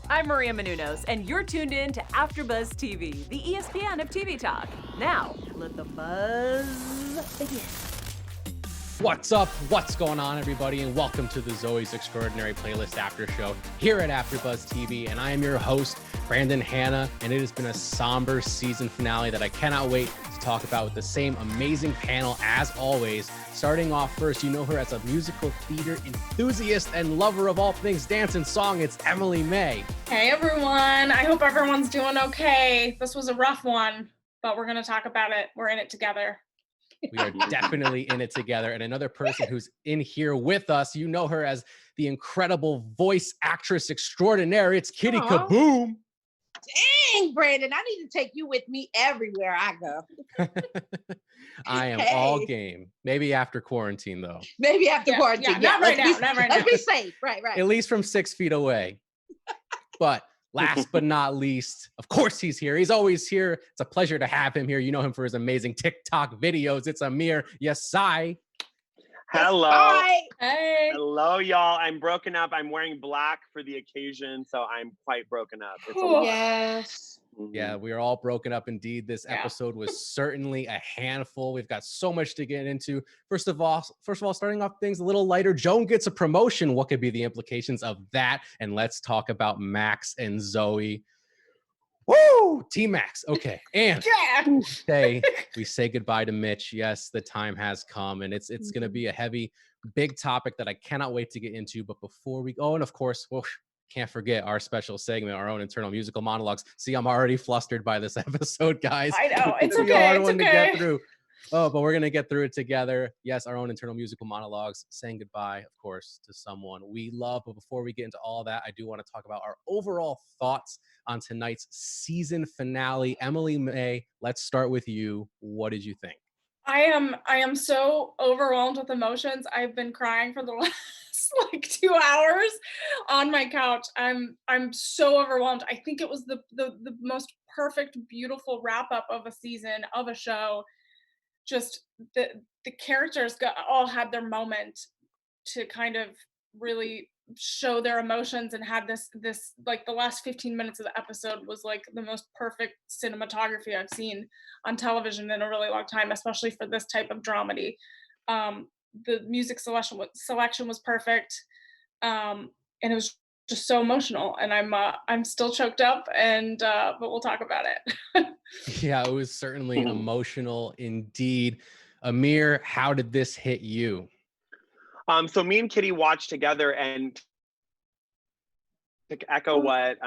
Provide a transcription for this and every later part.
I'm Maria Menounos, and you're tuned in to AfterBuzz TV, the ESPN of TV talk. Now, let the buzz begin. What's up? What's going on, everybody? And welcome to the Zoey's Extraordinary Playlist After Show here at AfterBuzz TV. And I am your host, Brandon Hanna, and it has been a somber season finale that I cannot wait to talk about with the same amazing panel as always. Starting off first, you know her as a musical theater enthusiast and lover of all things dance and song. It's Emily May. Hey everyone, I hope everyone's doing okay. This was a rough one, but we're gonna talk about it. We're in it together. We are definitely in it together. And another person who's in here with us, you know her as the incredible voice actress extraordinaire. It's Kitty Kaboom. Dang, Brandon, I need to take you with me everywhere I go. I am all game. Maybe after quarantine, though. Maybe after quarantine. Yeah, not right now. Let's be safe. Right. At least from 6 feet away. But last but not least, of course he's here. He's always here. It's a pleasure to have him here. You know him for his amazing TikTok videos. It's Amir Yesai. Hello. Hi. Hey. Hello, y'all. I'm broken up. I'm wearing black for the occasion, so I'm quite broken up. It's a lot. Yes. Yeah, we are all broken up indeed. This episode was certainly a handful. We've got so much to get into. First of all, starting off things a little lighter, Joan gets a promotion. What could be the implications of that? And let's talk about Max and Zoey. Woo! Team Max. Okay. And today we say goodbye to Mitch. Yes, the time has come, and it's going to be a heavy, big topic that I cannot wait to get into. But before we go, and of course, can't forget our special segment, our own internal musical monologues. See, I'm already flustered by this episode, guys. I know. It's a okay. hard It's one to okay. get through. Oh, but we're going to get through it together. Yes, our own internal musical monologues, saying goodbye, of course, to someone we love. But before we get into all that, I do want to talk about our overall thoughts on tonight's season finale. Emily May, let's start with you. What did you think? I am so overwhelmed with emotions. I've been crying for the last like 2 hours on my couch. I'm so overwhelmed. I think it was the most perfect, beautiful wrap up of a season, of a show. Just the characters all had their moment to kind of really show their emotions and had this like the last 15 minutes of the episode was like the most perfect cinematography I've seen on television in a really long time, especially for this type of dramedy. The music selection was perfect, and it was just so emotional, and I'm still choked up, and but we'll talk about it. Yeah, it was certainly emotional indeed. Amir, how did this hit you? So me and Kitty watched together, and to echo what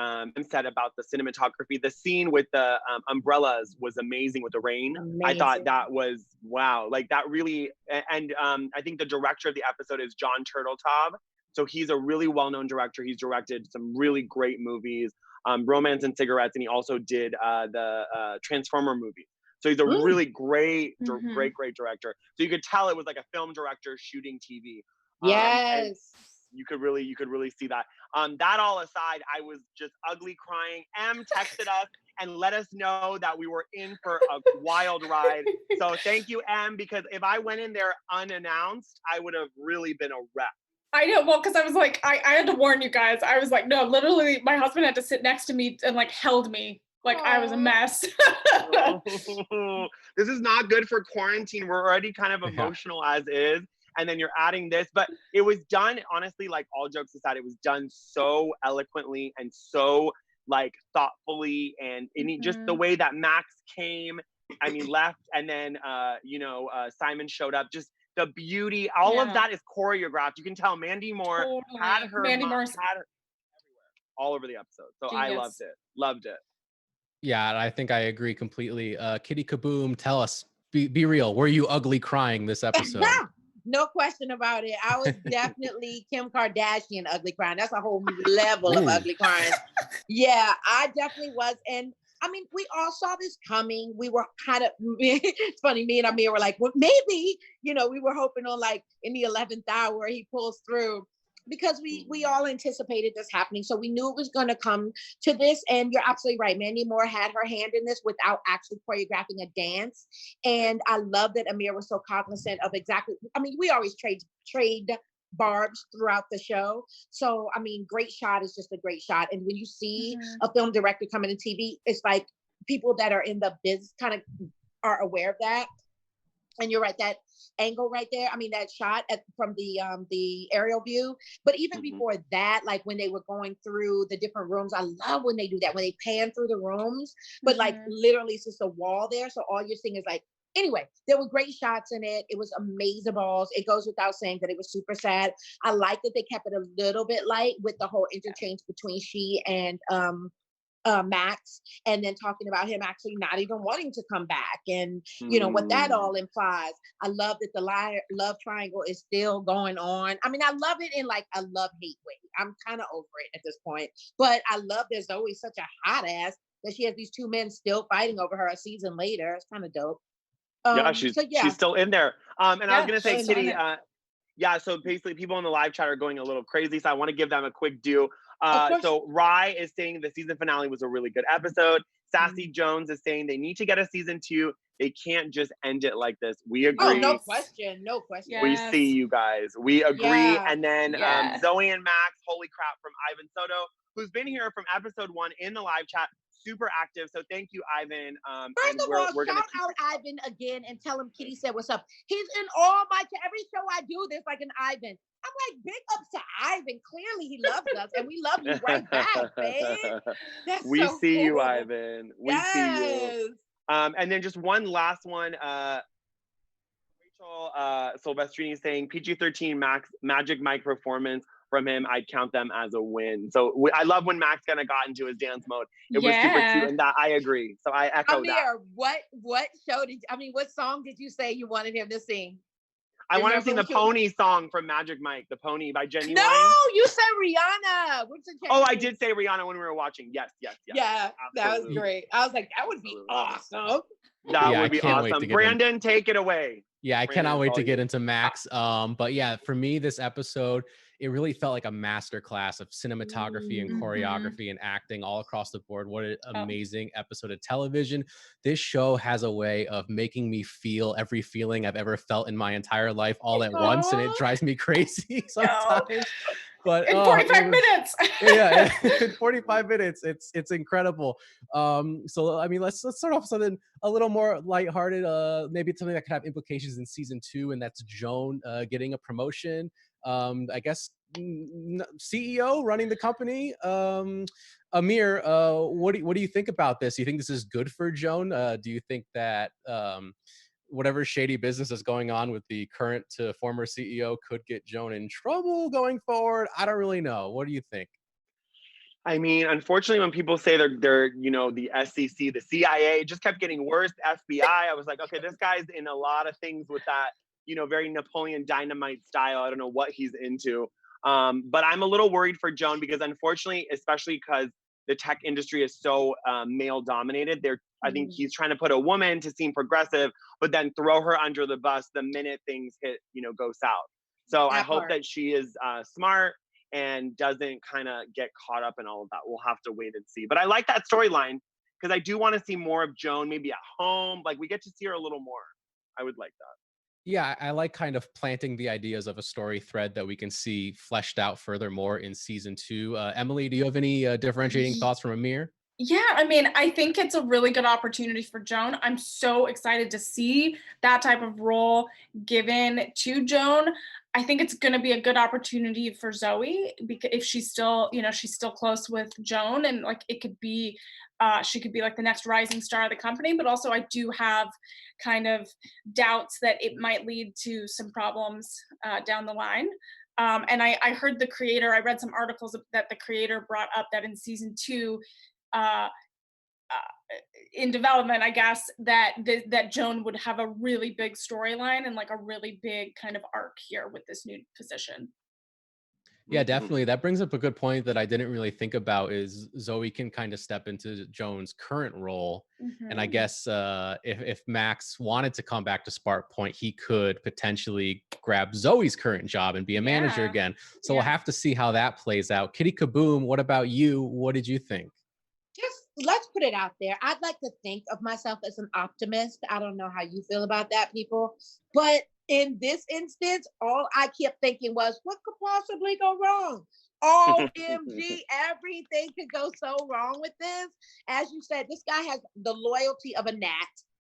said about the cinematography, the scene with the umbrellas was amazing with the rain. Amazing. I thought that was wow, like that really. And I think the director of the episode is John Turteltaub. So he's a really well-known director. He's directed some really great movies, Romance and Cigarettes, and he also did the Transformer movie. So he's a really great director. So you could tell it was like a film director shooting TV. Yes. You could really see that. That all aside, I was just ugly crying. Em texted us and let us know that we were in for a wild ride. So thank you, Em, because if I went in there unannounced, I would have really been a wreck. I know, well, because I was like, I had to warn you guys. I was like, no, literally, my husband had to sit next to me and like held me. Like I was a mess. This is not good for quarantine. We're already kind of emotional as is. And then you're adding this, but it was done, honestly, like all jokes aside, it was done so eloquently and so like thoughtfully, and just the way that Max came, left, and then, Simon showed up, just the beauty, all of that is choreographed. You can tell Mandy Moore had her everywhere, all over the episode. So Genius. I loved it. Yeah, I think I agree completely. Kitty Kaboom, tell us, be real. Were you ugly crying this episode? No question about it. I was definitely Kim Kardashian ugly crying. That's a whole level of ugly crying. Yeah, I definitely was. And I mean, we all saw this coming. We were kind of, it's funny, me and Amir were like, well, maybe, we were hoping on like in the 11th hour, he pulls through. Because we all anticipated this happening. So we knew it was going to come to this. And you're absolutely right. Mandy Moore had her hand in this without actually choreographing a dance. And I love that Amir was so cognizant of exactly, we always trade barbs throughout the show. So, I mean, great shot is just a great shot. And when you see a film director coming to TV, it's like people that are in the biz kind of are aware of that. And you're right, that angle right there. I mean, that shot from the aerial view. But even before that, like when they were going through the different rooms, I love when they do that, when they pan through the rooms, but like literally it's just a wall there. So all you're seeing is like, anyway, there were great shots in it. It was amazing balls. It goes without saying that it was super sad. I like that they kept it a little bit light with the whole interchange between she and Max, and then talking about him actually not even wanting to come back, and you know what that all implies. I love that the love triangle is still going on. I mean, I love it in like a love-hate way. I'm kind of over it at this point, but I love that Zoey's such a hot ass that she has these two men still fighting over her a season later. It's kind of dope. She's still in there. And I was gonna say, Kitty, so basically people in the live chat are going a little crazy, so I want to give them a quick due. So Rye is saying the season finale was a really good episode. Sassy Jones is saying they need to get a season 2. They can't just end it like this. We agree. Oh, no question. No question. We see you guys. We agree. Yeah. And then Zoe and Max, holy crap, from Ivan Soto, who's been here from episode 1 in the live chat. Super active. So thank you, Ivan. First of all, shout out Ivan again and tell him Kitty said what's up. He's in all my every show I do, there's like an Ivan. I'm like, big ups to Ivan. Clearly he loves us and we love you right back, babe. We so see cool. You, Ivan. We see you. And then just one last one. Rachel Silvestrini saying PG-13 Magic Mike performance from him, I'd count them as a win. So I love when Max kind of got into his dance mode. It was super cute, and that I agree. So I echo that. What song did you say you wanted him to sing? I want to sing the Pony song from Magic Mike, the Pony by Genuine. No, you said Rihanna. Oh, I did say Rihanna when we were watching. Yes. Yeah, absolutely. That was great. I was like, that would be awesome. That would be awesome. Brandon, take it away. Yeah, I cannot wait to get into Max. But yeah, for me, this episode, it really felt like a masterclass of cinematography and choreography and acting all across the board. What an amazing episode of television. This show has a way of making me feel every feeling I've ever felt in my entire life all at once, and it drives me crazy sometimes. But in 45 minutes. Yeah, in 45 minutes, it's incredible. So I mean, let's start off something a little more lighthearted. Maybe something that could have implications in season 2, and that's Joan getting a promotion. I guess CEO running the company. Amir, what do you think about this? Do you think this is good for Joan? Do you think that whatever shady business is going on with the current to former CEO could get Joan in trouble going forward? I don't really know. What do you think? I mean, unfortunately, when people say they're the SEC, the CIA, it just kept getting worse. FBI, I was like, okay, this guy's in a lot of things with that, very Napoleon Dynamite style. I don't know what he's into. But I'm a little worried for Joan because unfortunately, especially because the tech industry is so male dominated, I think he's trying to put a woman to seem progressive, but then throw her under the bus the minute things go south. So I hope that she is smart and doesn't kind of get caught up in all of that. We'll have to wait and see. But I like that storyline because I do want to see more of Joan, maybe at home. Like we get to see her a little more. I would like that. Yeah, I like kind of planting the ideas of a story thread that we can see fleshed out furthermore in season 2. Emily, do you have any differentiating thoughts from Amir? Yeah, I mean, I think it's a really good opportunity for Joan. I'm so excited to see that type of role given to Joan. I think it's going to be a good opportunity for Zoey because if she's still, she's still close with Joan, and like it could be, she could be like the next rising star of the company. But also, I do have kind of doubts that it might lead to some problems down the line. And I heard the creator. I read some articles that the creator brought up that in season 2. In development, I guess that Joan would have a really big storyline and like a really big kind of arc here with this new position. Yeah, definitely. That brings up a good point that I didn't really think about is Zoey can kind of step into Joan's current role. And I guess if Max wanted to come back to Spark Point, he could potentially grab Zoey's current job and be a manager again. So we'll have to see how that plays out. Kitty Kaboom, what about you? What did you think? Let's put it out there. I'd like to think of myself as an optimist. I don't know how you feel about that, people, but in this instance, all I kept thinking was, what could possibly go wrong? OMG, everything could go so wrong with this. As you said, this guy has the loyalty of a gnat.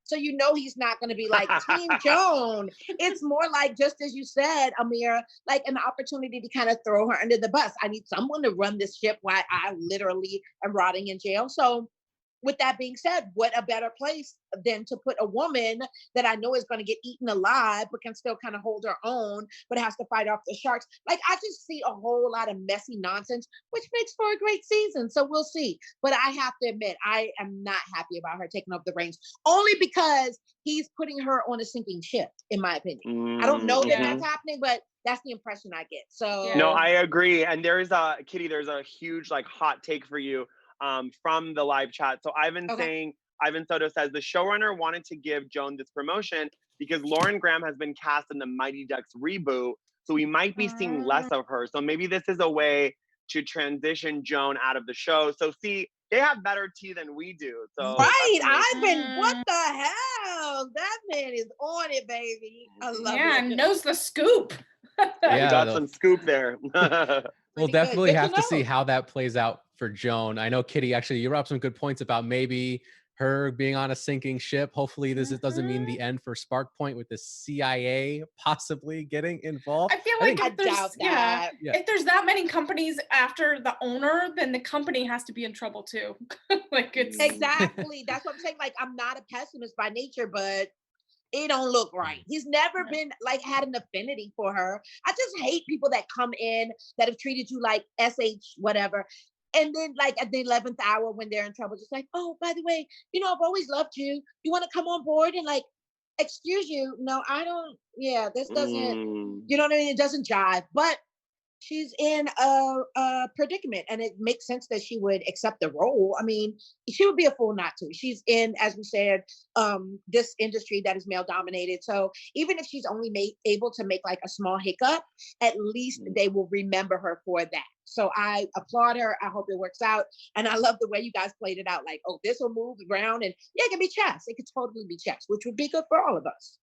So you know he's not going to be like Team Joan. It's more like, just as you said, Amira, like an opportunity to kind of throw her under the bus. I need someone to run this ship while I literally am rotting in jail. So with that being said, what a better place than to put a woman that I know is going to get eaten alive, but can still kind of hold her own, but has to fight off the sharks. Like, I just see a whole lot of messy nonsense, which makes for a great season. So we'll see. But I have to admit, I am not happy about her taking over the reins, only because he's putting her on a sinking ship, in my opinion. I don't know that that's happening, but that's the impression I get. So no, I agree. And there's Kitty, there's a huge like hot take for you from the live chat. So Ivan Soto says the showrunner wanted to give Joan this promotion because Lauren Graham has been cast in the Mighty Ducks reboot. So we might be seeing less of her. So maybe this is a way to transition Joan out of the show. So see, they have better tea than we do. So right, Ivan, what the hell? That man is on it, baby. I love it. Yeah, knows the scoop. Yeah, we got some scoop there. We'll definitely have to see how that plays out for Joan. I know, Kitty, actually, you brought up some good points about maybe her being on a sinking ship. Hopefully this doesn't mean the end for Spark Point with the CIA possibly getting involved. I feel like if there's that many companies after the owner, then the company has to be in trouble too. Like it's exactly. That's what I'm saying. Like, I'm not a pessimist by nature, but it don't look right. He's never been like had an affinity for her. I just hate people that come in that have treated you like SH whatever. And then like at the 11th hour when they're in trouble, just like, oh, by the way, I've always loved you. You want to come on board? And like, excuse you. No, I don't. Yeah, this doesn't, you know what I mean? It doesn't jive. But she's in a predicament, and it makes sense that she would accept the role. I mean, she would be a fool not to. She's in, as we said, this industry that is male dominated. So even if she's only able to make like a small hiccup, at least they will remember her for that. So I applaud her. I hope it works out. And I love the way you guys played it out. Like, oh, this will move around, and yeah, it can be chess. It could totally be chess, which would be good for all of us.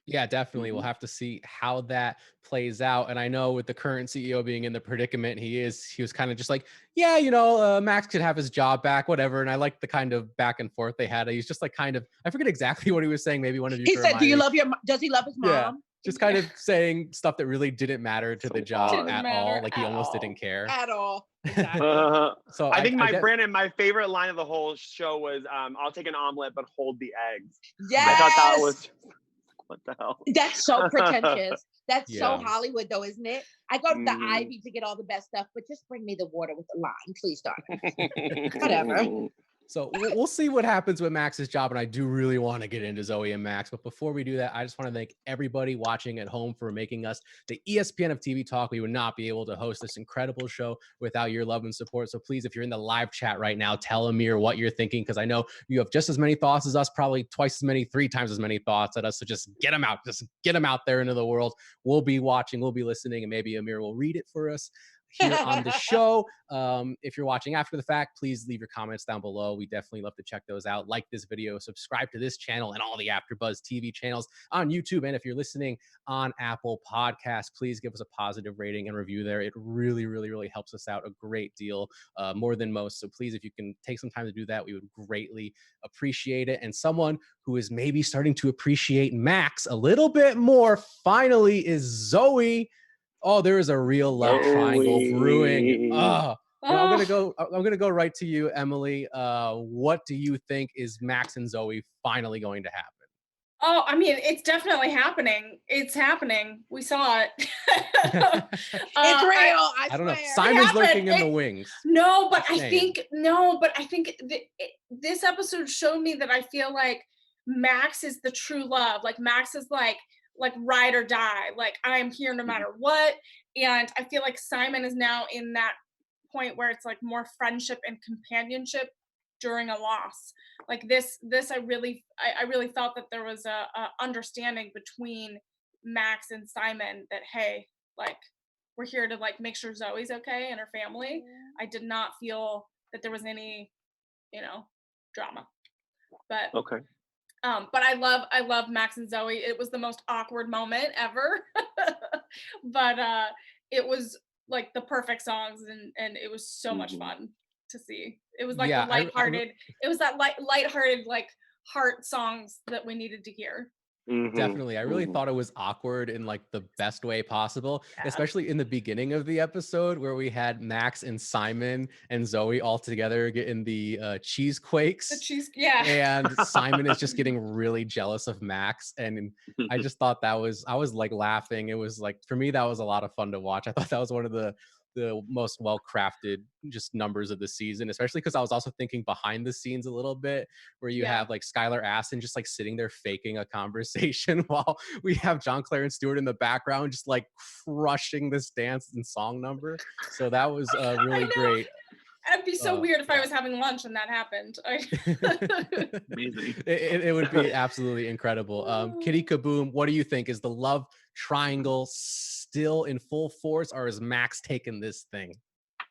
Yeah, definitely. We'll have to see how that plays out. And I know with the current CEO being in the predicament he was kind of just like, yeah, Max could have his job back, whatever. And I like the kind of back and forth they had. He's just like I forget exactly what he was saying. Maybe one of you. He said, does he love his mom? Yeah, just kind of saying stuff that really didn't matter to the job at all. Like he almost didn't care. At all. Exactly. So I think my favorite line of the whole show was, I'll take an omelet, but hold the eggs. Yes. I thought that was... What the hell? That's so pretentious. That's so Hollywood, though, isn't it? I go to the Ivy to get all the best stuff, but just bring me the water with the lime, please, darling. Whatever. So we'll see what happens with Max's job, and I do really want to get into Zoey and Max. But before we do that, I just want to thank everybody watching at home for making us the ESPN of TV Talk. We would not be able to host this incredible show without your love and support. So please, if you're in the live chat right now, tell Amir what you're thinking, because I know you have just as many thoughts as us, probably twice as many, 3 times as many thoughts at us. So just get them out. Just get them out there into the world. We'll be watching, we'll be listening, and maybe Amir will read it for us here on the show. If you're watching after the fact, please leave your comments down below. We definitely love to check those out. Like this video, subscribe to this channel and all the AfterBuzz TV channels on YouTube. And if you're listening on Apple Podcasts, please give us a positive rating and review there. It really, really, really helps us out a great deal, more than most. So please, if you can take some time to do that, we would greatly appreciate it. And someone who is maybe starting to appreciate Max a little bit more finally is Zoey. Oh, there is a real love triangle brewing. I'm gonna go right to you, Emily. What do you think is Max and Zoey finally going to happen? Oh, I mean, it's definitely happening. It's happening. We saw it. It's real. I don't know. swear. Simon's lurking in the wings. No, but I think this episode showed me that I feel like Max is the true love. Like Max is like ride or die. Like I am here no matter what. And I feel like Simon is now in that point where it's like more friendship and companionship during a loss. Like this I really felt that there was a understanding between Max and Simon that, hey, like we're here to like make sure Zoe's okay and her family. I did not feel that there was any, drama. But okay. But I love Max and Zoey. It was the most awkward moment ever. But it was like the perfect songs, and it was so much fun to see. It was like the Yeah, lighthearted, it was that lighthearted, like heart songs that we needed to hear. definitely. I really thought it was awkward in like the best way possible, Yeah. especially in the beginning of the episode where we had Max and Simon and Zoe all together getting the cheese The quakes. cheese, yeah. And Simon is just getting really jealous of Max. And I just thought I was like laughing. It was like, for me, that was a lot of fun to watch. I thought that was one of the most well-crafted just numbers of the season, especially because I was also thinking behind the scenes a little bit where you Yeah. have like Skylar Astin just like sitting there faking a conversation while we have John Clarence Stewart in the background just like crushing this dance and song number. So that was I really know. great. It'd be so weird if I yeah. was having lunch and that happened. Amazing. It would be absolutely incredible. Kitty Kaboom, what do you think? Is the love triangle still in full force, or is Max taking this thing?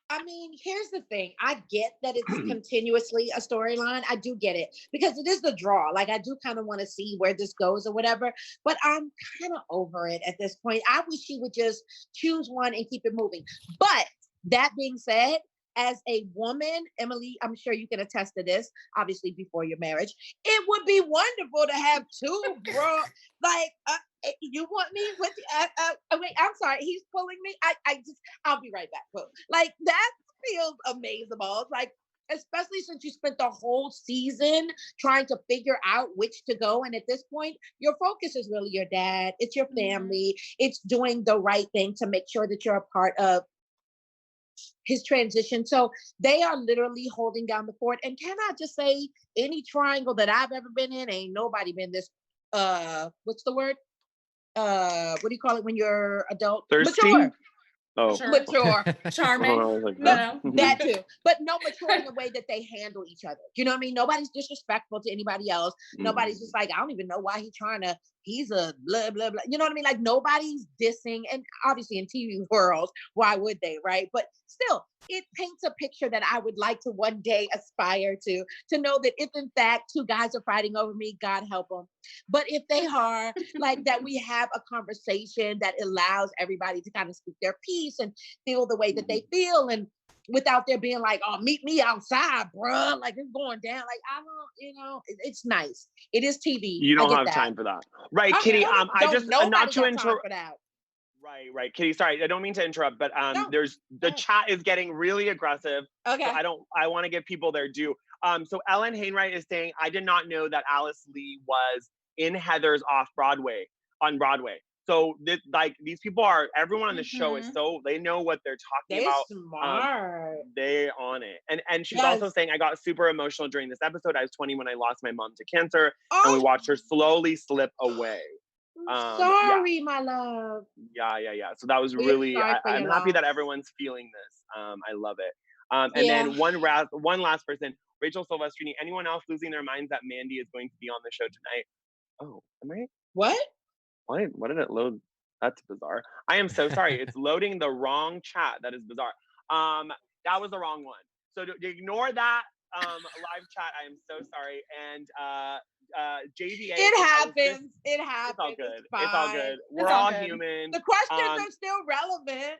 I mean, here's the thing. I get that it's continuously a storyline. I do get it because it is the draw. Like, I do kind of want to see where this goes or whatever, but I'm kind of over it at this point. I wish she would just choose one and keep it moving. But that being said, as a woman, Emily, I'm sure you can attest to this, obviously before your marriage, it would be wonderful to have two, bro. Like, you want me with, wait, I'm sorry, he's pulling me. I'll be right back. Boo. Like, that feels amazing. Like, especially since you spent the whole season trying to figure out which to go. And at this point, your focus is really your dad. It's your family. It's doing the right thing to make sure that you're a part of his transition. So they are literally holding down the fort. And can I just say, any triangle that I've ever been in, ain't nobody been this, what's the word? What do you call it when you're adult? Thirsty? Mature. Oh. Sure. Mature. Charming. I was like, No, No. that too. But no, mature in the way that they handle each other. You know what I mean? Nobody's disrespectful to anybody else. Nobody's just like, I don't even know why he's a blah, blah, blah. You know what I mean? Like, nobody's dissing. And obviously in TV world, why would they, right? But still, it paints a picture that I would like to one day aspire to know that if in fact two guys are fighting over me, God help them. But if they are, like, that we have a conversation that allows everybody to kind of speak their piece and feel the way that they feel, and without there being like, oh, meet me outside, bruh. Like, it's going down. Like, I don't, it's nice. It is TV. You don't have time for that. Right, Kitty, I just, not to interrupt. Right, Kitty, sorry, I don't mean to interrupt, but the chat is getting really aggressive. Okay. So I want to give people their due. So Ellen Hainwright is saying, I did not know that Alice Lee was in Heather's on Broadway. So these people everyone on the show is they know what they're talking about. Smart. They on it. And she's also saying, I got super emotional during this episode. I was 20 when I lost my mom to cancer, and we watched her slowly slip away. Sorry, my love. Yeah. So that was really, I'm happy that everyone's feeling this. I love it. And then one last person, Rachel Silvestrini. Anyone else losing their minds that Mandy is going to be on the show tonight? Oh, am I? What? Why did it load? That's bizarre. I am so sorry. It's loading the wrong chat. That is bizarre. That was the wrong one. So to ignore that live chat. I am so sorry. And JVA. It happens. It happens. It's all good. It's It's all good. We're all human. The questions are still relevant.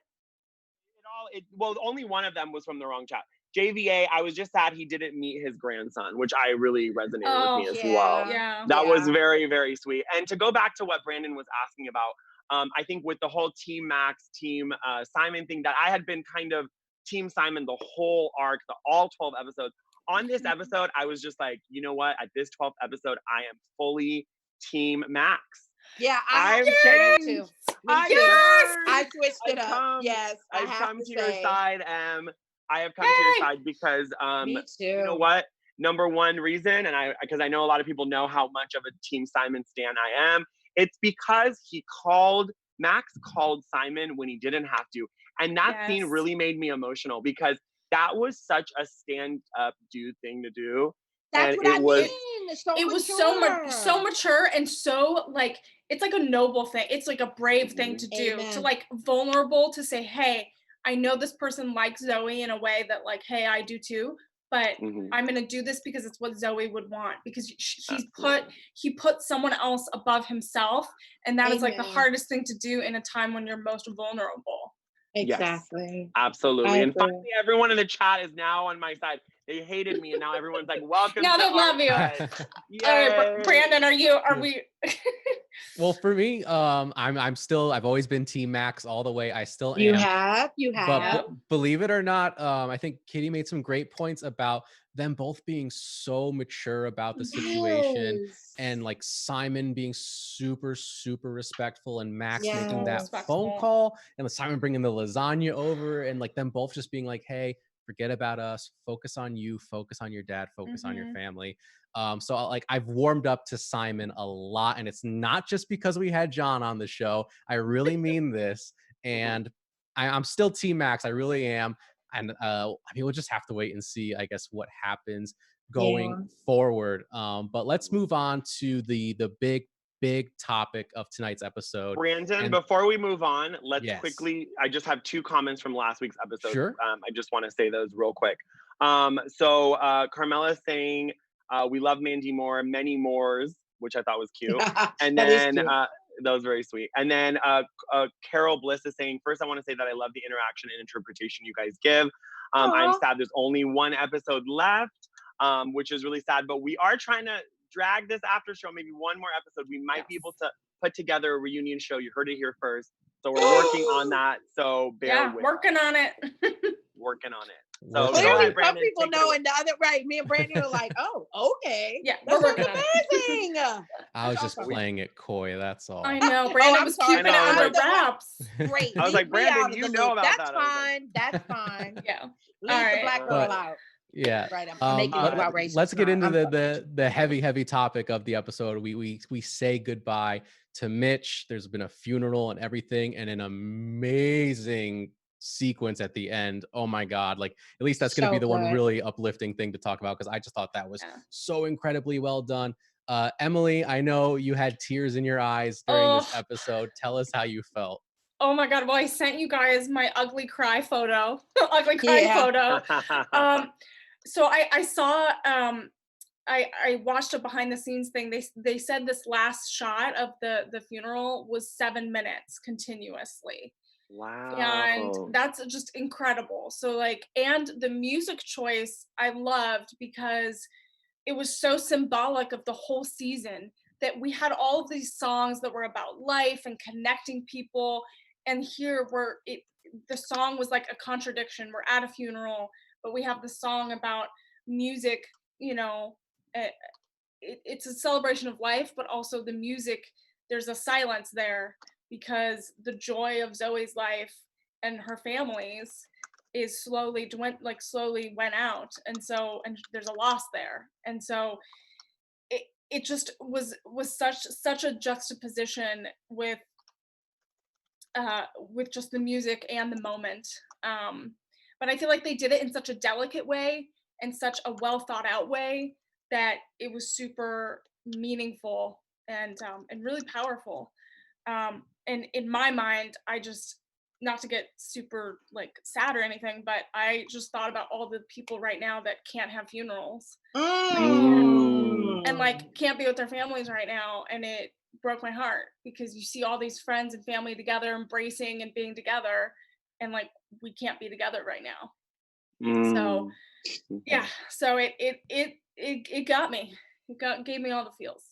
Well, only one of them was from the wrong chat. JVA, I was just sad he didn't meet his grandson, which I really resonated with me as well. Yeah. That was very, very sweet. And to go back to what Brandon was asking about, I think with the whole Team Max, Team Simon thing, that I had been kind of Team Simon the whole arc, all 12 episodes. On this episode, I was just like, you know what? At this 12th episode, I am fully Team Max. Yeah, I've changed. too. I switched it up. Yes, I've come to your side, I have come to your side because, Me too. you know what? Number one reason, because I know a lot of people know how much of a Team Simon stan I am. It's because Max called Simon when he didn't have to. And that scene really made me emotional because that was such a stand-up dude thing to do. That's what I mean. It was so mature and so like, it's like a noble thing. It's like a brave thing to do. Amen. To like vulnerable to say, hey, I know this person likes Zoey in a way that like, hey, I do too, but Mhm. I'm gonna do this because it's what Zoey would want, because Absolutely. he put someone else above himself, and that is like the Amen. hardest thing to do in a time when you're most vulnerable. Yes. Exactly. Absolutely. I And agree. finally, everyone in the chat is now on my side. They hated me, and now everyone's like, welcome Now to they our love you. side. All right, Yay. Brandon, are we? Well, for me, I'm still, I've always been Team Max all the way. I still You am. have. But Yeah. believe it or not, I think Kitty made some great points about them both being so mature about the situation, Yes. and like Simon being super, super respectful, and Max making So that Yes. phone respectful. call, and Simon bringing the lasagna over, and like them both just being like, hey, forget about us, focus on you, focus on your dad, focus on your Mhm. family. So like I've warmed up to Simon a lot, and it's not just because we had John on the show. I really mean this. And I'm still Team Max. I really am. And I mean, we'll just have to wait and see, I guess, what happens going Yeah. forward. But let's move on to the big topic of tonight's episode. Brandon, And before we move on, let's yes, quickly, I just have 2 comments from last week's episode. sure. I just want to say those real quick. Carmela's saying, we love Mandy more, many mores, which I thought was cute. And That is then cute. that was very sweet. And then Carol Bliss is saying, first, I want to say that I love the interaction and interpretation you guys give. I'm Aw. sad there's only 1 episode left, which is really sad, but we are trying to drag this after show, maybe 1 more episode. We might be able to put together a reunion show. You heard it here first. So we're working on that. So bear with working on it. working on it. So Working go on Clearly, ahead, it. some Brandon. people Take it know, away. and the other, right? Me and Brandon are like, oh, okay. Yeah, That we're working on sounds it. amazing. I was just Awesome. playing it coy. That's all. I know. Oh, Brandon I'm was sorry. keeping I know, it I was under like- wraps. Great. I was Leave like, me Brandon, out of you the know loop. about That's that. I was like- fine. That's fine. Yeah. Leave All the right. black girl But- out. Yeah. Right. I'm making it about race. Let's get into I'm the heavy topic of the episode. We say goodbye to Mitch. There's been a funeral and everything, and an amazing sequence at the end. Oh my God. Like, at least that's going to be So the one good. really uplifting thing to talk about, because I just thought that was Yeah. so incredibly well done. Emily, I know you had tears in your eyes during this Oh. episode. Tell us how you felt. Oh my God. Well, I sent you guys my ugly cry photo. Ugly cry Yeah. photo. So I saw I watched a behind the scenes thing. They said this last shot of the funeral was 7 minutes continuously. Wow. And that's just incredible. So like, and the music choice I loved, because it was so symbolic of the whole season, that we had all of these songs that were about life and connecting people, and here the song was like a contradiction. We're at a funeral, but we have the song about music, you know. It's a celebration of life, but also the music, there's a silence there, because the joy of Zoe's life and her family's is slowly went out, and there's a loss there, and so it just was such a juxtaposition with just the music and the moment. But I feel like they did it in such a delicate way and such a well thought out way that it was super meaningful and really powerful. And in my mind, I just, not to get super like sad or anything, but I just thought about all the people right now that can't have funerals and like can't be with their families right now, and it broke my heart, because you see all these friends and family together embracing and being together, and like we can't be together right now. So yeah, so it got me. Gave me all the feels.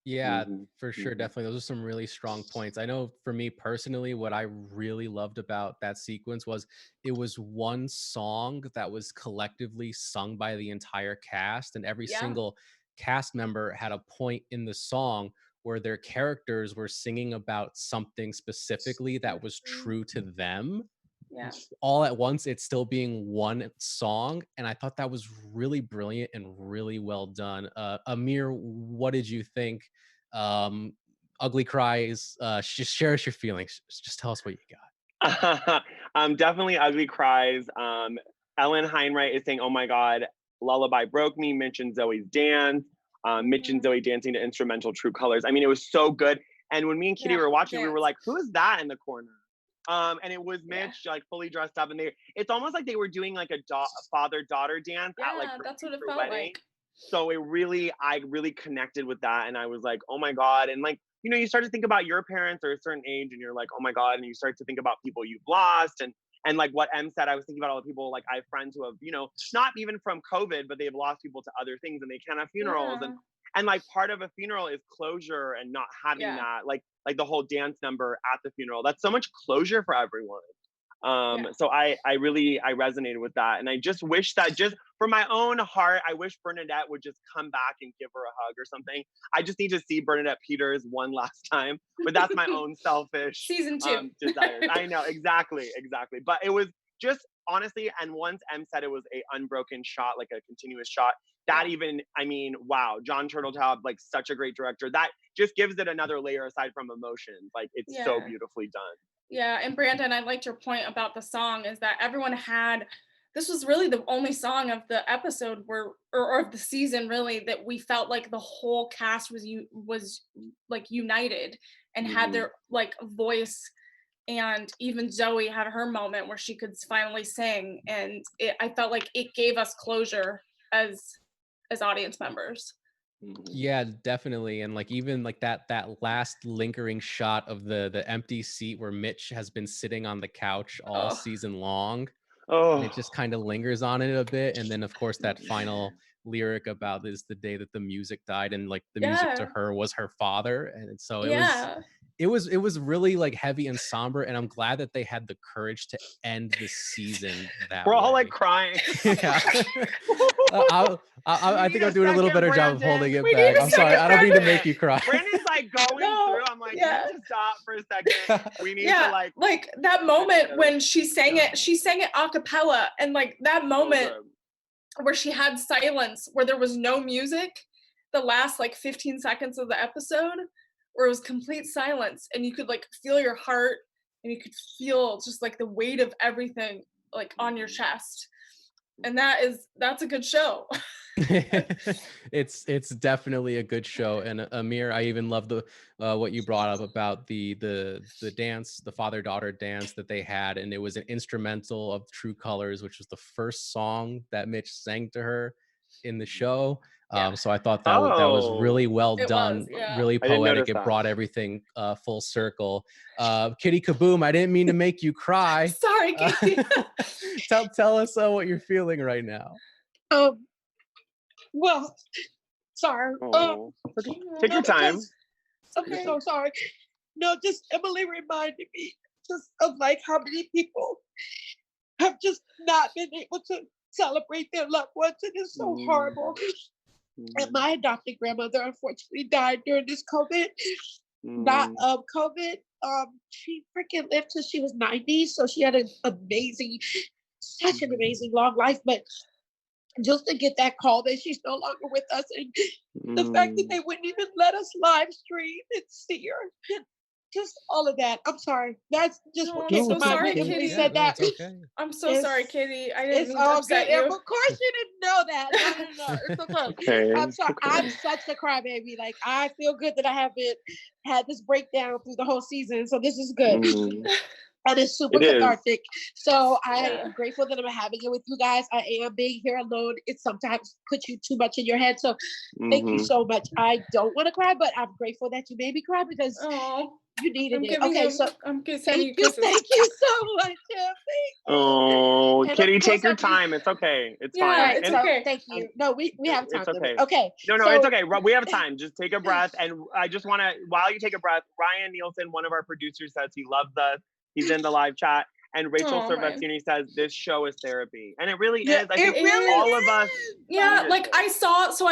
Yeah, for sure. Definitely. Those are some really strong points. I know for me personally, what I really loved about that sequence was it was one song that was collectively sung by the entire cast, and every Yeah. single cast member had a point in the song where their characters were singing about something specifically that was true to them. Yeah. All at once, it's still being one song, and I thought that was really brilliant and really well done. Amir, what did you think? Ugly cries. Just share us your feelings. Just tell us what you got. Definitely ugly cries. Ellen Heinrich is saying, "Oh my God, Lullaby broke me." Mitch and Zoe's dance. Mitch and Zoe dancing to instrumental True Colors. I mean, it was so good. And when me and Kitty were watching, we were like, "Who is that in the corner?" And it was Mitch like fully dressed up, and it's almost like they were doing like a father-daughter dance at like Yeah, her that's what it future felt wedding. like. So I really connected with that, and I was like, oh my God. And like, you know, you start to think about your parents or a certain age, and you're like, oh my God. And you start to think about people you've lost, and like what Em said, I was thinking about all the people, like I have friends who have, you know, not even from COVID, but they've lost people to other things, and they can't have funerals. Yeah. And like part of a funeral is closure, and not having Yeah. that, like the whole dance number at the funeral. That's so much closure for everyone. So I resonated with that, and I just wish that, just for my own heart, I wish Bernadette would just come back and give her a hug or something. I just need to see Bernadette Peters one last time, but that's my own selfish Season 2 desires. I know, exactly. But it was just, honestly, and once Em said it was a unbroken shot, like a continuous shot, that even, I mean, wow, John Turteltaub, like such a great director. That just gives it another layer aside from emotions. Like it's so beautifully done. Yeah, and Brandon, I liked your point about the song, is that everyone had, this was really the only song of the episode or of the season really, that we felt like the whole cast was like united and had their like voice, and even Zoey had her moment where she could finally sing, and I felt like it gave us closure as audience members. Yeah, definitely. And like even like that last lingering shot of the empty seat where Mitch has been sitting on the couch all season long. And it just kind of lingers on it a bit. And then of course that final lyric about is the day that the music died, and like the music to her was her father. And so it was really like heavy and somber, and I'm glad that they had the courage to end the season that We're way. all like crying. Yeah. I think I'm doing a little better job of holding it back. I'm sorry, I don't mean to make you cry. Brandon's like going through. I'm like, you need to stop for a second. We need to like that moment when she sang it a cappella, and like that moment where she had silence, where there was no music, the last like 15 seconds of the episode, where it was complete silence, and you could like feel your heart, and you could feel just like the weight of everything like on your chest. And that's a good show. It's definitely a good show. And Amir, I even love the what you brought up about the dance, the father-daughter dance that they had, and it was an instrumental of True Colors, which was the first song that Mitch sang to her in the show. So I thought that was really well done, really poetic. It brought everything full circle. Kitty Kaboom, I didn't mean to make you cry. Sorry, Kitty. Tell us what you're feeling right now. Well, sorry. Take your time. I'm so sorry. No, just Emily reminded me just of like how many people have just not been able to celebrate their loved ones, and it's so horrible. And my adopted grandmother unfortunately died during this COVID. Not COVID. She freaking lived till she was 90, so she had such an amazing long life. But just to get that call that she's no longer with us, and the fact that they wouldn't even let us live stream and see her, just all of that. I'm sorry. That's just what came to mind when we said that. Okay. I'm so sorry, Kitty. I didn't mean to upset you. you. Of course you didn't know that. No. It's okay. I'm sorry. I'm such a crybaby. Like, I feel good that I haven't had this breakdown through the whole season, so this is good. And it's super cathartic. So I am grateful that I'm having it with you guys. I am being here alone. It sometimes puts you too much in your head. So thank you so much. I don't want to cry, but I'm grateful that you made me cry because you needed it. Okay, so I'm sending you kisses. Thank you so much. Oh, Kitty, take your time. It's okay. It's fine. It's okay. Thank you. No, we have time. It's okay. Okay. No, it's okay. We have time. Just take a breath. And I just want to, while you take a breath, Ryan Nielsen, one of our producers, says he loves us. He's in the live chat. And Rachel Cervestini says this show is therapy. And it really is. I think all of us. Yeah, like I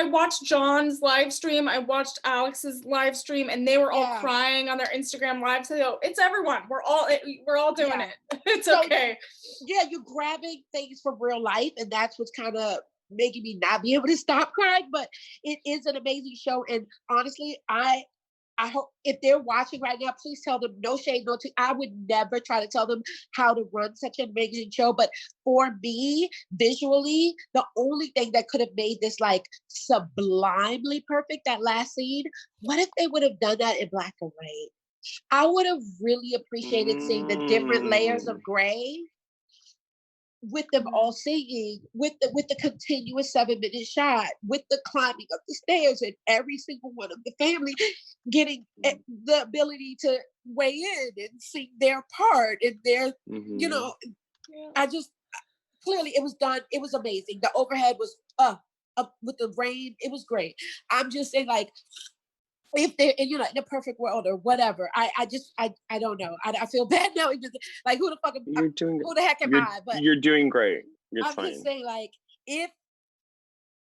watched John's live stream. I watched Alex's live stream, and they were all crying on their Instagram live. So it's everyone. We're all doing it. It's okay. Yeah, you're grabbing things from real life, and that's what's kind of making me not be able to stop crying. But it is an amazing show. And honestly, I hope if they're watching right now, please tell them no shade, no tea. I would never try to tell them how to run such an amazing show. But for me, visually, the only thing that could have made this like sublimely perfect, that last scene, what if they would have done that in black and white? I would have really appreciated seeing the different layers of gray with them all singing, with the continuous 7-minute shot, with the climbing up the stairs, and every single one of the family getting the ability to weigh in and sing their part and their, you know, I just, clearly it was done. It was amazing. The overhead was up with the rain. It was great. I'm just saying, like, if they're in, you know, in a perfect world or whatever, I don't know. I feel bad now. Just, like, who the heck am I? But you're doing great. You're I'm fine. just saying, like, if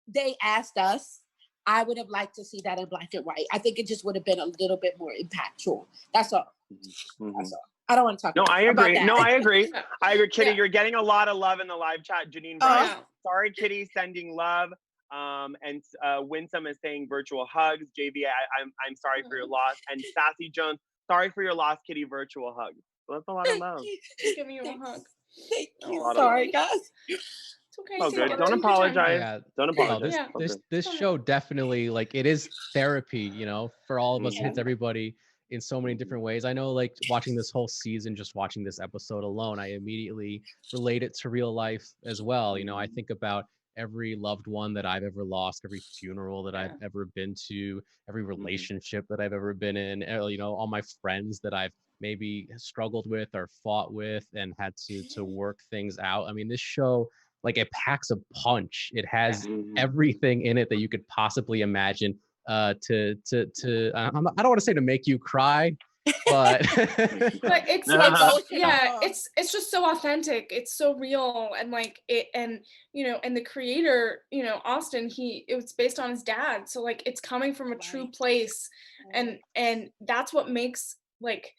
they asked us, I would have liked to see that in black and white. I think it just would have been a little bit more impactful. That's all. That's all. I don't want to talk. No, I agree. About that. No, I agree. I agree, Kitty. Yeah. You're getting a lot of love in the live chat. Janine Bryce, sorry, Kitty, sending love. And Winsome is saying virtual hugs. JV, I'm sorry for your loss. And Sassy Jones, sorry for your loss, Kitty. Virtual hugs. So that's a lot of love. Give me a hug. Thank you. Oh, Sorry, guys. It's okay. Oh, good. Don't apologize. Yeah. Don't apologize. This show definitely, like, it is therapy, you know, for all of us. It hits everybody in so many different ways. I know, like, watching this whole season, just watching this episode alone, I immediately relate it to real life as well. You know, I think about every loved one that I've ever lost, every funeral that I've ever been to, every relationship that I've ever been in, you know, all my friends that I've maybe struggled with or fought with and had to work things out. I mean, this show, like, it packs a punch. It has everything in it that you could possibly imagine I don't want to say to make you cry, but it's it's just so authentic. It's so real, and like it, and you know, and the creator, you know, Austin, it was based on his dad, so like it's coming from a true place, and that's what makes, like,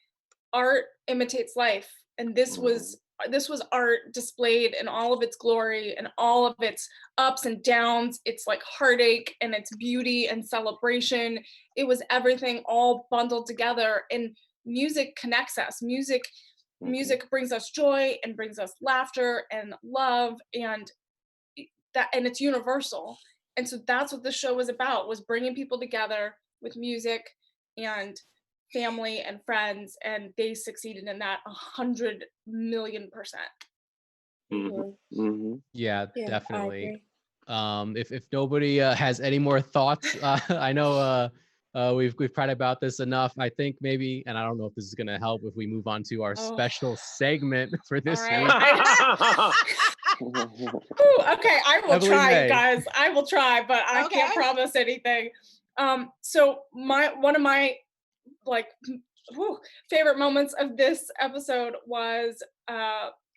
art imitates life, and this was art displayed in all of its glory and all of its ups and downs. It's like heartache and it's beauty and celebration. It was everything all bundled together, and music connects us. Music brings us joy and brings us laughter and love, and it's universal. And so that's what the show was about, was bringing people together with music and family and friends, and they succeeded in that 100 million %. Yeah, definitely. If nobody has any more thoughts, I know we've cried about this enough. I think maybe, and I don't know if this is gonna help if we move on to our special segment for this week. Ooh, okay, I will try, you guys. I will try, but I can't promise anything. So one of my, like, favorite moments of this episode was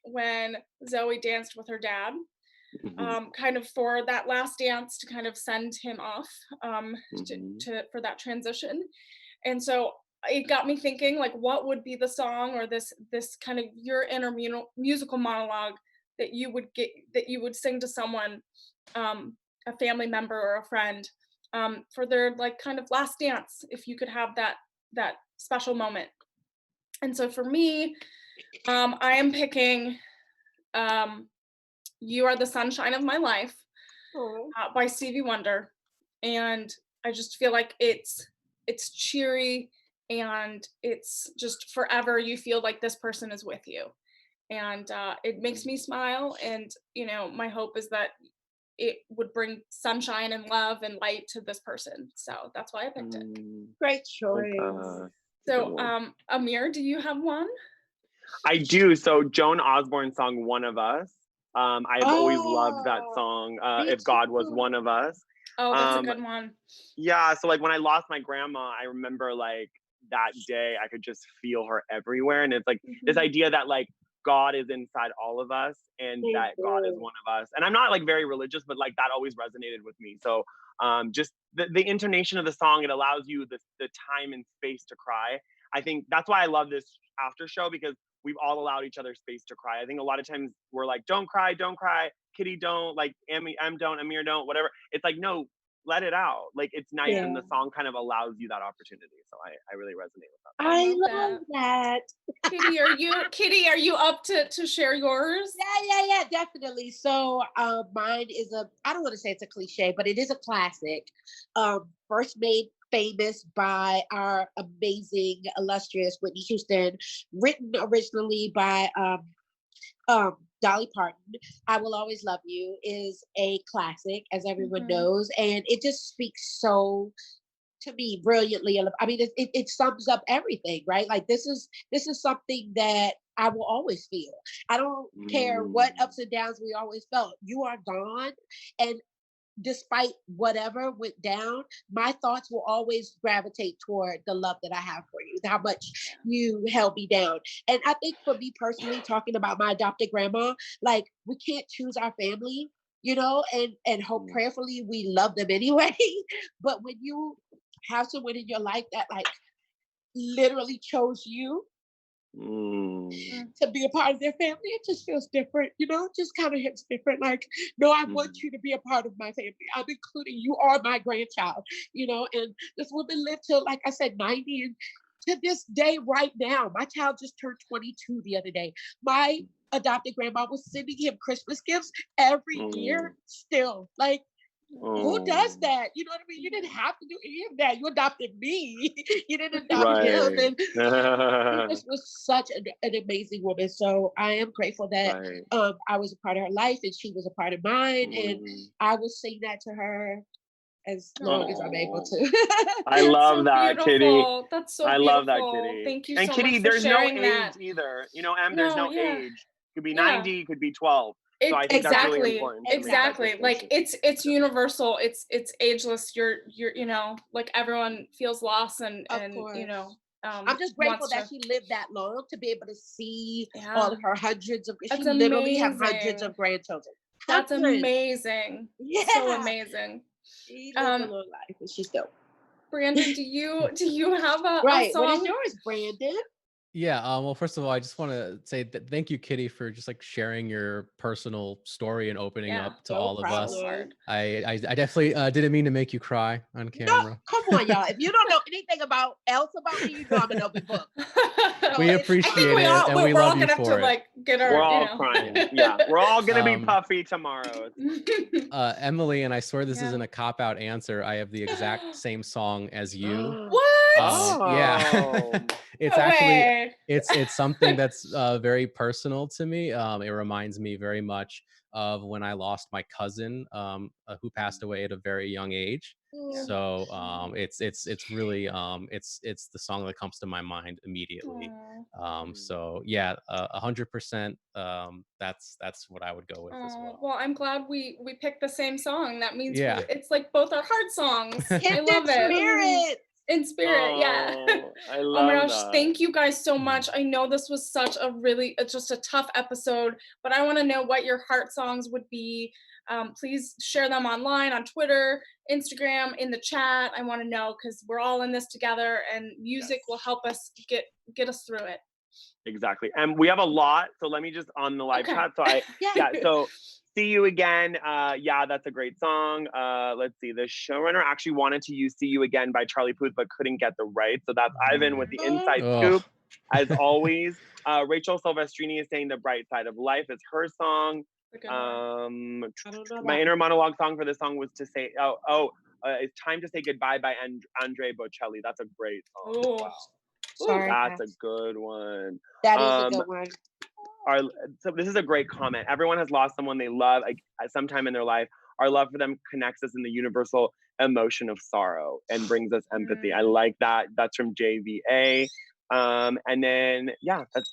when Zoey danced with her dad, kind of for that last dance to kind of send him off for that transition. And so it got me thinking, like, what would be the song or this kind of your inner musical monologue that you would sing to someone, a family member or a friend, for their, like, kind of last dance, if you could have that special moment. And so for me, I am picking You Are the Sunshine of My Life by Stevie Wonder. And I just feel like it's cheery, and it's just forever you feel like this person is with you, and it makes me smile. And you know, my hope is that it would bring sunshine and love and light to this person. So that's why I picked it. Great choice. So Amir, do you have one? I do. So Joan Osborne's song "One of Us." I've always loved that song. If God Was One of Us. Oh, that's a good one. Yeah. So, like, when I lost my grandma, I remember, like, that day I could just feel her everywhere, and it's like this idea that, like, God is inside all of us, and that God is one of us. And I'm not, like, very religious, but, like, that always resonated with me. So just the intonation of the song, it allows you the time and space to cry. I think that's why I love this after show, because we've all allowed each other space to cry. I think a lot of times we're like, don't cry, Kitty don't, like, Emmy don't, Amir don't, whatever. It's like, no, let it out. Like, it's nice, and the song kind of allows you that opportunity. So I really resonate with that. I love that. Kitty, are you up to share yours? Yeah, definitely. So mine is I don't want to say it's a cliche, but it is a classic. First Mate famous by our amazing, illustrious Whitney Houston, written originally by Dolly Parton. I Will Always Love You is a classic, as everyone knows, and it just speaks so to me brilliantly. I mean, it sums up everything, right? Like this is something that I will always feel. I don't care what ups and downs we always felt. You are gone, and despite whatever went down, my thoughts will always gravitate toward the love that I have for you, how much you held me down. And I think for me personally, talking about my adopted grandma, like we can't choose our family, you know, and hope prayerfully we love them anyway. But when you have someone in your life that like literally chose you to be a part of their family, it just feels different, you know, it just kind of hits different. Like, no, I want you to be a part of my family. I'm including you are my grandchild, you know, and this woman lived till, like I said, 90. And to this day, right now, my child just turned 22 the other day. My adopted grandma was sending him Christmas gifts every year still. Like, who does that? You know what I mean? You didn't have to do any of that. You adopted me. You didn't adopt him. And this was such an amazing woman. So I am grateful that I was a part of her life and she was a part of mine. And I will sing that to her as long as I'm able to. I love that, Kitty. That's so I beautiful. love that, Kitty. Thank you and so Kitty, much for there's no sharing age that. either. You know, there's no age. It could be Yeah. 90, it could be 12. So I think that's really important. Exactly. Like it's universal. It's ageless. You're you know, like everyone feels loss and you know. I'm just grateful that she lived that long to be able to see all of her hundreds of. That's she literally have hundreds amazing. of grandchildren. That's amazing. Yeah, so amazing. She lived a long life, and she's dope. Brandon, do you have a right? song? What is yours, Brandon? Yeah. Well, first of all, I just want to say that thank you, Kitty, for just like sharing your personal story and opening up to all of us. I definitely didn't mean to make you cry on camera. No, come on, y'all. If you don't know anything else about me, you know I'm an open book. So we appreciate it, and we love you for it. Like, get our, we're all crying. Yeah, we're all gonna be puffy tomorrow. Emily, and I swear this isn't a cop-out answer. I have the exact same song as you. What? Yeah. It's actually it's something that's very personal to me. It reminds me very much of when I lost my cousin who passed away at a very young age. So it's really it's the song that comes to my mind immediately. So yeah, 100%. That's what I would go with as well. Well, I'm glad we picked the same song. That means it's like both our heart songs. I love it. In spirit, yeah. I love my gosh, that. thank you guys so much. I know this was such a really just a tough episode, but I want to know what your heart songs would be. Please share them online, on Twitter, Instagram, in the chat. I want to know because we're all in this together, and music will help us get us through it. Exactly, and we have a lot. So let me just on the live chat. So so. See You Again. Yeah, that's a great song. Let's see. The showrunner actually wanted to use See You Again by Charlie Puth, but couldn't get the rights. So that's Ivan with the inside scoop, as always. Rachel Silvestrini is saying The Bright Side of Life is her song. My inner monologue song for this song was to say, it's Time to Say Goodbye by Andre Bocelli. That's a great song. Wow. Sorry, that's a good one. That is a good one. So this is a great comment. Everyone has lost someone they love at some time in their life. Our love for them connects us in the universal emotion of sorrow and brings us empathy. I like that. That's from JVA. And then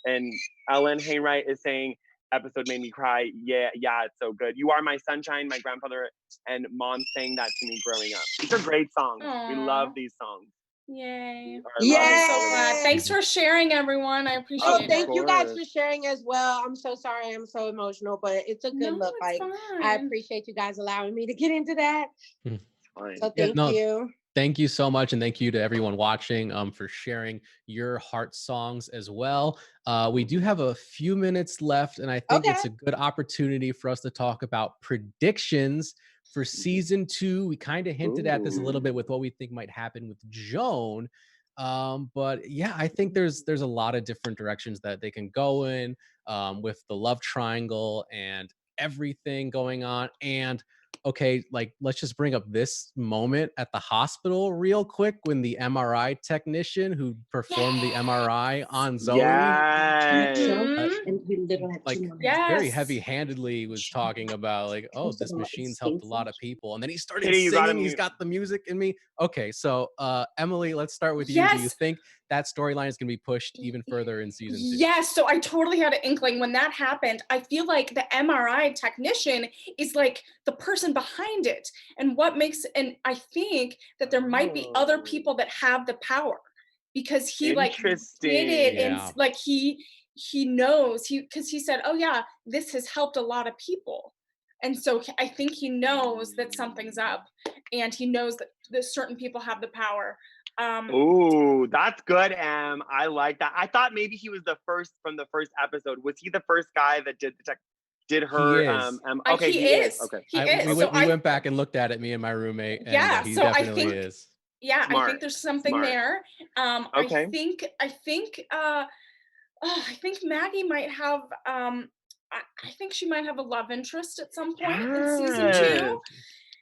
and Ellen Hainwright is saying episode made me cry. Yeah, it's so good. You Are My Sunshine. My grandfather and mom sang that to me growing up. These are great songs. We love these songs. Yay. Yay. I'm so glad. Thanks for sharing, everyone. I appreciate it. Thank you guys for sharing as well. I'm so sorry I'm so emotional, but it's a good look. Like I appreciate you guys allowing me to get into that. So thank you. Thank you so much, and thank you to everyone watching for sharing your heart songs as well. We do have a few minutes left, and I think it's a good opportunity for us to talk about predictions for season 2. We kind of hinted at this a little bit with what we think might happen with Joan. But yeah, I think there's a lot of different directions that they can go in with the love triangle and everything going on. And okay, like let's just bring up this moment at the hospital real quick when the MRI technician who performed the MRI on Zoey, Yes. And we literally had like 2 more very Yes. heavy-handedly was talking about like, oh, this machine's helped a lot of people, and then he started Kitty, you gotta singing. He's mute. got the music in me. Okay, so Emily, let's start with you. Do you Yes. think that storyline is going to be pushed even further in season 2? Yes, so I totally had an inkling when that happened. I feel like the MRI technician is like the person behind it. And I think that there might be other people that have the power because he like did it and Yeah. like he knows because he said, oh yeah, this has helped a lot of people. And so I think he knows that something's up and he knows that certain people have the power. Ooh, that's good, Em. I like that. I thought maybe he was the first from the first episode. Was he the first guy that did her? He is. Okay, he he is. Okay. He is. We went back and looked at it, me and my roommate, and Yeah, he so I definitely think is. yeah, I Smart. think there's something Smart. there. Okay. I think Maggie might have I think she might have a love interest at some point in season 2.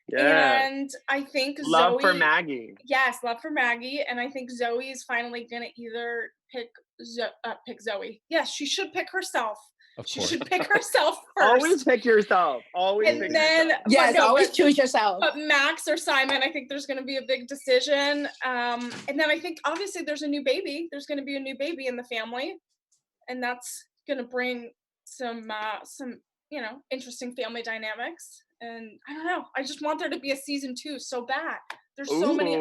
Yeah. And I think Love for Zoey, Maggie. yes, love for Maggie. And I think Zoe is finally gonna either pick Zoey. Yes, she should pick herself. Of She course. should pick herself first. Always pick yourself. Always And pick then yourself. Yes, always but choose yourself. Max or Simon, I think there's going to be a big decision. And then I think obviously there's a new baby. There's going to be a new baby in the family, and that's going to bring some interesting family dynamics. And I don't know. I just want there to be a season 2 so bad. There's so many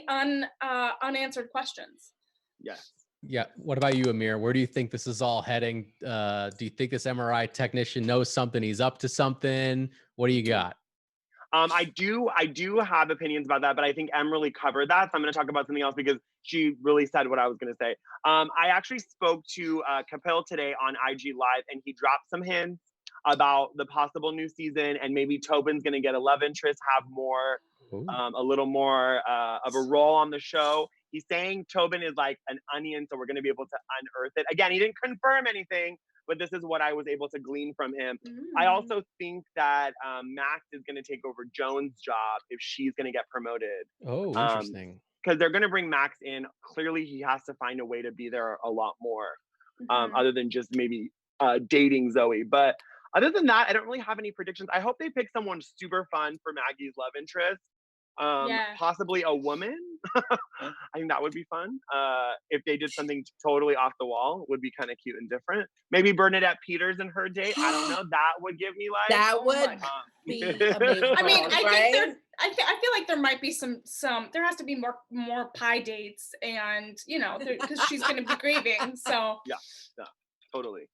unanswered questions. Yes. Yeah. What about you, Amir? Where do you think this is all heading? Do you think this MRI technician knows something? He's up to something? What do you got? I do have opinions about that, but I think Em really covered that. So I'm going to talk about something else because she really said what I was going to say. I actually spoke to Kapil today on IG Live, and he dropped some hints about the possible new season, and maybe Tobin's going to get a love interest, have more, a little more of a role on the show. He's saying Tobin is like an onion, so we're going to be able to unearth it. Again, he didn't confirm anything, but this is what I was able to glean from him. I also think that Max is going to take over Joan's job if she's going to get promoted. Oh, interesting. Because they're going to bring Max in. Clearly, he has to find a way to be there a lot more, other than just maybe dating Zoey. But other than that, I don't really have any predictions. I hope they pick someone super fun for Maggie's love interest. Possibly a woman. I think that would be fun. If they did something totally off the wall, would be kind of cute and different. Maybe Bernadette Peters and her date. I don't know. That would give me like. That would be amazing. I mean, right? I feel like there might be some. There has to be more pie dates, and because she's going to be grieving. So yeah, totally.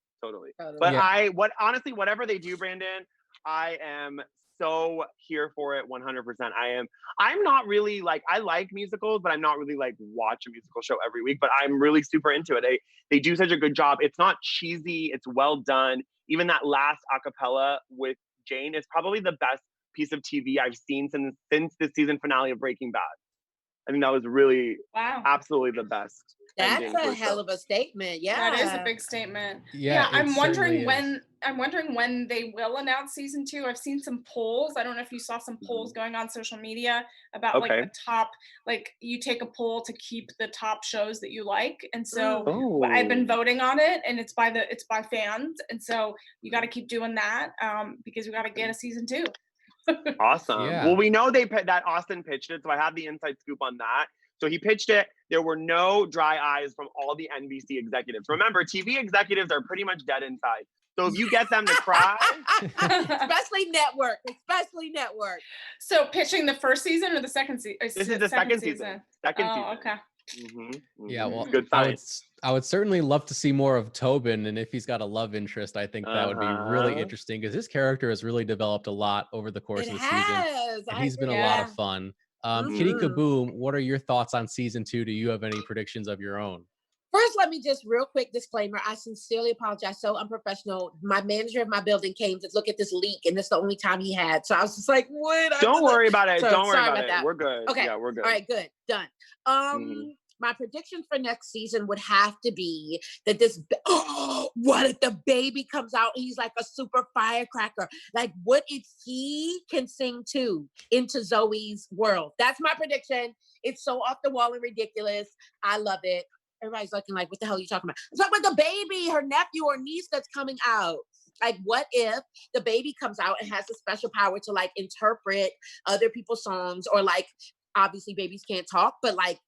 But honestly, whatever they do, Brandon, I am so here for it 100%. I'm not really like, I like musicals, but I'm not really like watch a musical show every week, but I'm really super into it. They do such a good job. It's not cheesy, it's well done. Even that last acapella with Jane is probably the best piece of TV I've seen since the season finale of Breaking Bad. I think that was really absolutely the best. That's a hell of a statement. Yeah, that is a big statement. Yeah, I'm wondering when they will announce season 2. I've seen some polls. I don't know if you saw some polls going on social media about like the top. Like you take a poll to keep the top shows that you like, and so I've been voting on it, and it's by fans, and so you got to keep doing that because we got to get a season 2. Awesome. Yeah. Well, we know that Austin pitched it, so I have the inside scoop on that. So he pitched it. There were no dry eyes from all the NBC executives. Remember, TV executives are pretty much dead inside. So if you get them to cry, especially network. So pitching the first season or the second season? This is the second season. Second season. Okay. Yeah, well, good signs. I would certainly love to see more of Tobin, and if he's got a love interest, I think that would be really interesting because his character has really developed a lot over the course of the season. And he's been a lot of fun. Kitty Kaboom, what are your thoughts on season 2? Do you have any predictions of your own? First, let me just real quick disclaimer. I sincerely apologize. So unprofessional. My manager of my building came to look at this leak, and this is the only time he had. So I was just like, "What?" Don't worry about it. So, Don't worry about it. that. We're good. Okay. Yeah, we're good. All right. Good. Done. my prediction for next season would have to be that what if the baby comes out and he's like a super firecracker? Like, what if he can sing too into Zoey's world? That's my prediction. It's so off the wall and ridiculous. I love it. Everybody's looking like, what the hell are you talking about? I'm talking about the baby, her nephew or niece that's coming out. Like, what if the baby comes out and has a special power to like interpret other people's songs, or like, obviously babies can't talk, but like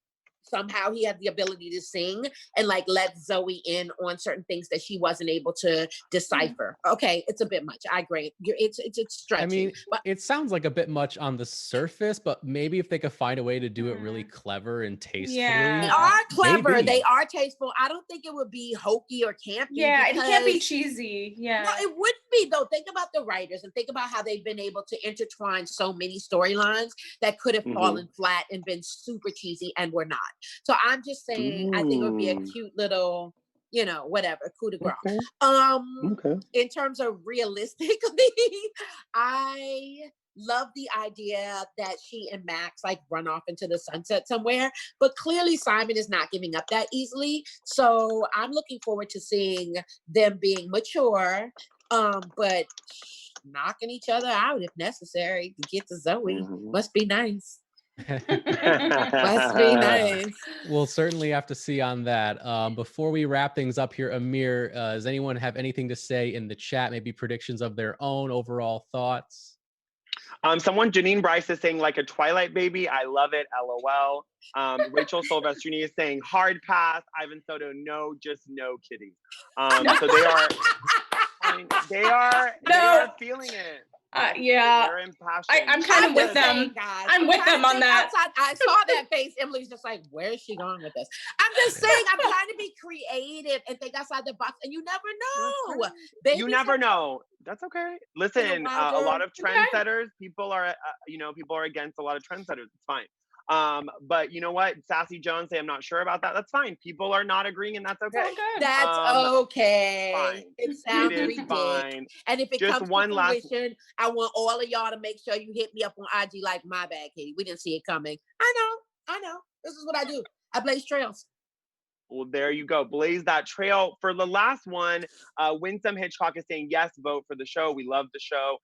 somehow he had the ability to sing and like let Zoey in on certain things that she wasn't able to decipher. Okay, it's a bit much. I agree. It's stretching. I mean, but it sounds like a bit much on the surface, but maybe if they could find a way to do it really clever and tastefully. Yeah. they are clever. Maybe. They are tasteful. I don't think it would be hokey or campy. Yeah, it can't be because- cheesy. Yeah. No, it wouldn't be though. Think about the writers and think about how they've been able to intertwine so many storylines that could have fallen flat and been super cheesy and were not. So I'm just saying, I think it would be a cute little, whatever, coup de grace. Okay. In terms of realistically, I love the idea that she and Max like run off into the sunset somewhere, but clearly Simon is not giving up that easily. So I'm looking forward to seeing them being mature, but knocking each other out if necessary to get to Zoey. Must be nice. Must be nice. We'll certainly have to see on that. Before we wrap things up here, Amir, does anyone have anything to say in the chat? Maybe predictions of their own, overall thoughts? Someone, Janine Bryce, is saying like a Twilight baby. I love it. LOL. Rachel Silvestrini is saying hard pass. Ivan Soto, no, just no, Kitty. So they are feeling it. Yeah. They're impassioned. I'm kind of with them. I'm with them on that. I saw that face. Emily's just like, where is she going with this? I'm just saying, I'm trying to be creative and think outside the box, and you never know. You never know. That's okay. Listen, a lot of trendsetters, people are against a lot of trendsetters. It's fine. But you know what? Sassy Joan say I'm not sure about that. That's fine. People are not agreeing, and that's okay. That's okay. Fine. It sounds It is ridiculous. fine. And if it Just comes one to fruition, I want all of y'all to make sure you hit me up on IG like, my bad, Katie. We didn't see it coming. I know. This is what I do. I blaze trails. Well, there you go. Blaze that trail. For the last one, Winsome Hitchcock is saying, yes, vote for the show. We love the show.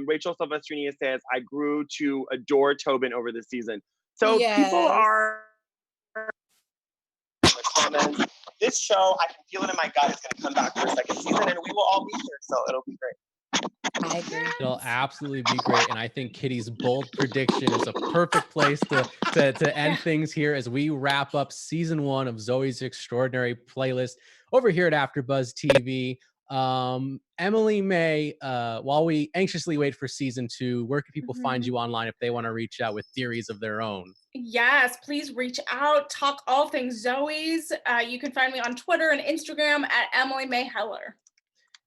Rachel Silvestrini says, I grew to adore Tobin over the season. So people are in the comments. This show, I can feel it in my gut, is going to come back for a second season, and we will all be here, so it'll be great. I agree. It'll absolutely be great, and I think Kitty's bold prediction is a perfect place to end things here as we wrap up season 1 of Zoey's Extraordinary Playlist over here at AfterBuzz TV. Emily May, while we anxiously wait for season 2, where can people find you online if they want to reach out with theories of their own? Yes, please reach out, talk all things Zoey's. You can find me on Twitter and Instagram at Emily May Heller.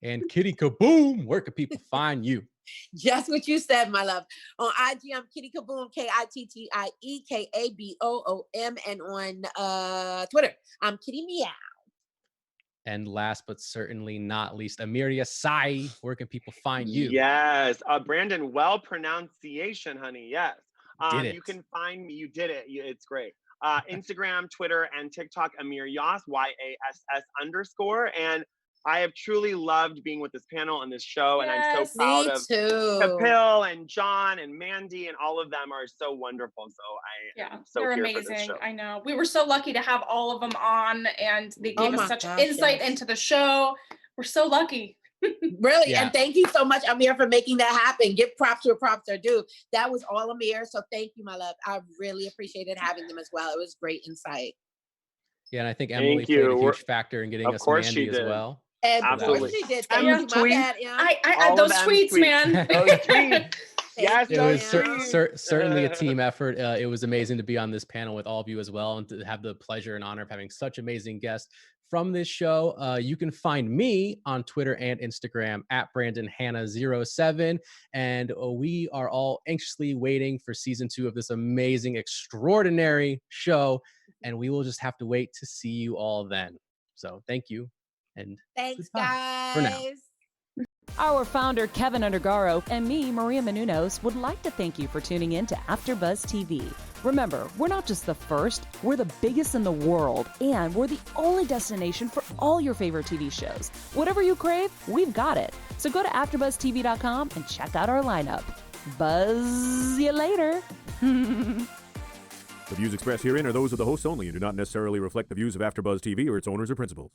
And Kitty Kaboom, where can people find you? Just what you said, my love. On IG, I'm Kitty Kaboom, KITTIEKABOOM, and on Twitter, I'm Kitty Meow. And last but certainly not least, Amiria Sai, where can people find you? Yes, Brandon, well pronunciation, honey. Yes. You can find me. You did it. It's great. Instagram, Twitter, and TikTok, Amir Yas, YASS_. And I have truly loved being with this panel and this show. And I'm so proud of Kapil and John and Mandy, and all of them are so wonderful. So I am so they're here amazing. for this show. I know. We were so lucky to have all of them on, and they gave us such insight into the show. We're so lucky. Really, and thank you so much, Amir, for making that happen. Give props where props are due. That was all Amir, so thank you, my love. I really appreciated having them as well. It was great insight. Yeah, and I think Emily played a huge factor in getting us Mandy as well. And absolutely, she did. Thank you, my bad, I those tweets, man. Those tweets. Yes, it was certainly a team effort. It was amazing to be on this panel with all of you as well, and to have the pleasure and honor of having such amazing guests from this show. You can find me on Twitter and Instagram at BrandonHannah07, and we are all anxiously waiting for season 2 of this amazing, extraordinary show, and we will just have to wait to see you all then. So thank you, and thanks, goodbye guys. for now. Our founder, Keven Undergaro, and me, Maria Menounos, would like to thank you for tuning in to AfterBuzz TV. Remember, we're not just the first, we're the biggest in the world, and we're the only destination for all your favorite TV shows. Whatever you crave, we've got it. So go to AfterBuzzTV.com and check out our lineup. Buzz you later. The views expressed herein are those of the hosts only and do not necessarily reflect the views of AfterBuzz TV or its owners or principals.